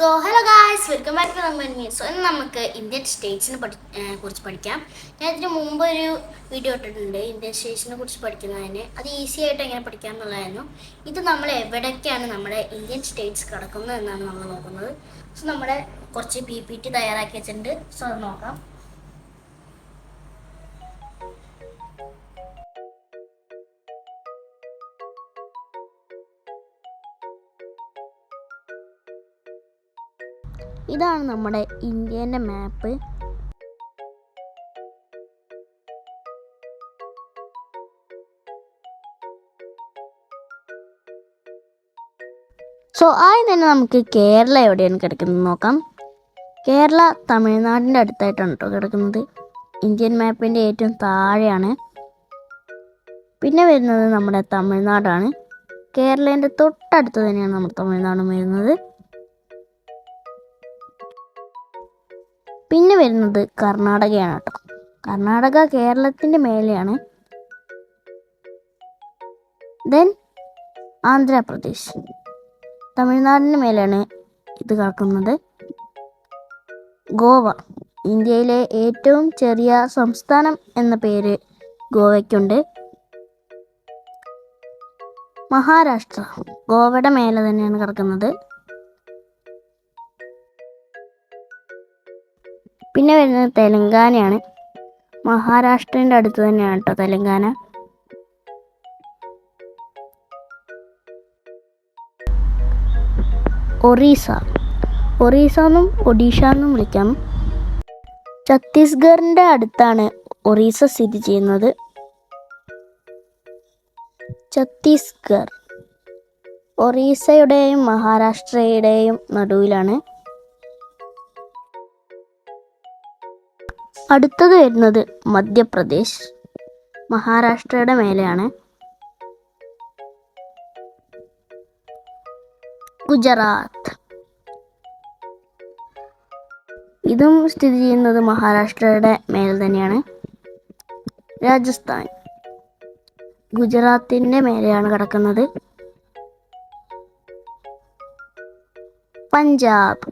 So hello guys, welcome back to നമ്മൾ മീ. So ഇന്ന് നമുക്ക് ഇന്ത്യൻ സ്റ്റേറ്റ്സിനെ കുറിച്ച് പഠിക്കാം. ഞാൻ ഇതിന് മുമ്പ് ഒരു വീഡിയോ ഇട്ടിട്ടുണ്ട് ഇന്ത്യൻ സ്റ്റേറ്റ്സിനെ കുറിച്ച് പഠിക്കുന്നതിന്. അത് ഈസി ആയിട്ട് എങ്ങനെ പഠിക്കാം എന്നുള്ളതായിരുന്നു. ഇത് നമ്മൾ എവിടേക്കാണ് നമ്മുടെ ഇന്ത്യൻ സ്റ്റേറ്റ്സ് കിടക്കുന്നത് എന്നാണ് നമ്മൾ നോക്കുന്നത്. സോ നമ്മുടെ കുറച്ച് PPT തയ്യാറാക്കി വെച്ചിട്ടുണ്ട്. സോ അത് നോക്കാം. ഇതാണ് നമ്മുടെ ഇന്ത്യൻ്റെ മാപ്പ്. സോ ആദ്യം തന്നെ നമുക്ക് കേരള എവിടെയാണ് കിടക്കുന്നത് നോക്കാം. കേരള തമിഴ്നാടിൻ്റെ അടുത്തായിട്ടാണ് കേട്ടോ കിടക്കുന്നത്. ഇന്ത്യൻ മാപ്പിൻ്റെ ഏറ്റവും താഴെയാണ്. പിന്നെ വരുന്നത് നമ്മുടെ തമിഴ്നാടാണ്. കേരളേൻ്റെ തൊട്ടടുത്ത് തന്നെയാണ് നമ്മുടെ തമിഴ്നാടും വരുന്നത്. പിന്നെ വരുന്നത് കർണാടകയാണ് കേട്ടോ. കർണാടക കേരളത്തിൻ്റെ മേലെയാണ്. ദെൻ ആന്ധ്രാപ്രദേശ് തമിഴ്നാടിന് മേലെയാണ് ഇത് കിടക്കുന്നത്. ഗോവ ഇന്ത്യയിലെ ഏറ്റവും ചെറിയ സംസ്ഥാനം എന്ന പേര് ഗോവയ്ക്കുണ്ട്. മഹാരാഷ്ട്ര ഗോവയുടെ മേലെ തന്നെയാണ് കിടക്കുന്നത്. പിന്നെ വരുന്നത് തെലങ്കാനയാണ്. മഹാരാഷ്ട്രൻ്റെ അടുത്ത് തന്നെയാണ് കേട്ടോ തെലങ്കാന. ഒറീസ എന്നും ഒഡീഷ എന്നും വിളിക്കാം. ഛത്തീസ്ഗഡിൻ്റെ അടുത്താണ് ഒറീസ സ്ഥിതി ചെയ്യുന്നത്. ഛത്തീസ്ഗഡ് ഒറീസയുടെയും മഹാരാഷ്ട്രയുടെയും നടുവിലാണ്. അടുത്തത് വരുന്നത് മധ്യപ്രദേശ് മഹാരാഷ്ട്രയുടെ മേലെയാണ്. ഗുജറാത്ത് ഇതും സ്ഥിതി ചെയ്യുന്നത് മഹാരാഷ്ട്രയുടെ മേലെ തന്നെയാണ്. രാജസ്ഥാൻ ഗുജറാത്തിൻ്റെ മേലെയാണ് കിടക്കുന്നത്. പഞ്ചാബ്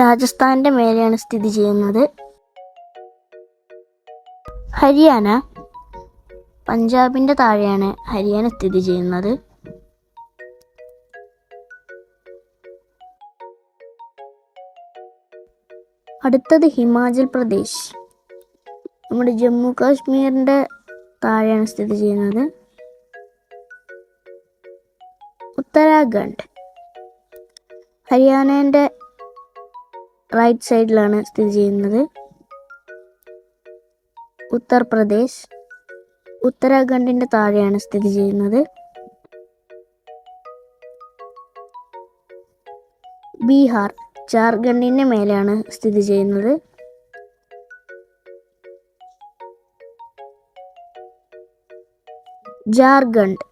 രാജസ്ഥാൻ്റെ മേലെയാണ് സ്ഥിതി ചെയ്യുന്നത്. ഹരിയാന പഞ്ചാബിൻ്റെ താഴെയാണ് ഹരിയാന സ്ഥിതി ചെയ്യുന്നത്. അടുത്തത് ഹിമാചൽ പ്രദേശ് നമ്മുടെ ജമ്മു കാശ്മീരിൻ്റെ താഴെയാണ് സ്ഥിതി ചെയ്യുന്നത്. ഉത്തരാഖണ്ഡ് ഹരിയാനേൻ്റെ റൈറ്റ് സൈഡിലാണ് സ്ഥിതി ചെയ്യുന്നത്. ഉത്തർപ്രദേശ് ഉത്തരാഖണ്ഡിൻ്റെ താഴെയാണ് സ്ഥിതി ചെയ്യുന്നത്. ബീഹാർ ജാർഖണ്ഡിൻ്റെ മേലെയാണ് സ്ഥിതി ചെയ്യുന്നത്. ജാർഖണ്ഡ്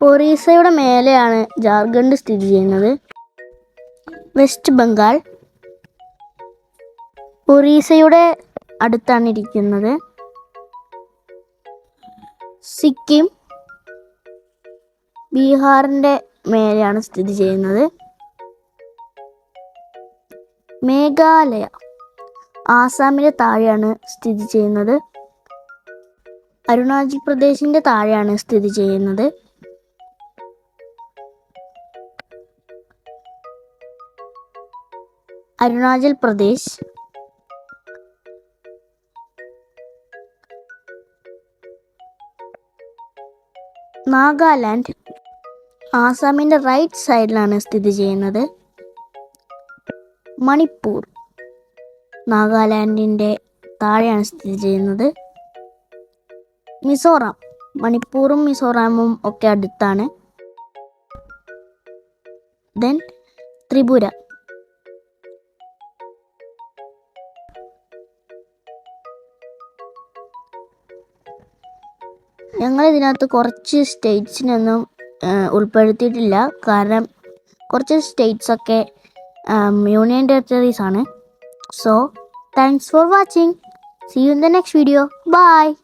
ഒറീസയുടെ മേലെയാണ് ജാർഖണ്ഡ് സ്ഥിതി ചെയ്യുന്നത്. വെസ്റ്റ് ബംഗാൾ ഒറീസയുടെ അടുത്താണ് ഇരിക്കുന്നത്. സിക്കിം ബീഹാറിൻ്റെ മേലെയാണ് സ്ഥിതി ചെയ്യുന്നത്. മേഘാലയ ആസാമിൻ്റെ താഴെയാണ് സ്ഥിതി ചെയ്യുന്നത്. അരുണാചൽ പ്രദേശിൻ്റെ താഴെയാണ് സ്ഥിതി ചെയ്യുന്നത്. അരുണാചൽ പ്രദേശ് നാഗാലാൻഡ് ആസാമിൻ്റെ റൈറ്റ് സൈഡിലാണ് സ്ഥിതി ചെയ്യുന്നത്. മണിപ്പൂർ നാഗാലാൻഡിൻ്റെ താഴെയാണ് സ്ഥിതി ചെയ്യുന്നത്. മിസോറാം മണിപ്പൂറും മിസോറാമും ഒക്കെ അടുത്താണ്. ദെൻ ത്രിപുര ഞങ്ങൾ ഇതിനകത്ത് കുറച്ച് സ്റ്റേറ്റ്സിനൊന്നും ഉൾപ്പെടുത്തിയിട്ടില്ല. കാരണം കുറച്ച് സ്റ്റേറ്റ്സൊക്കെ യൂണിയൻ ടെറിട്ടറീസ് ആണ്. So thanks for watching. See you in the next video. Bye.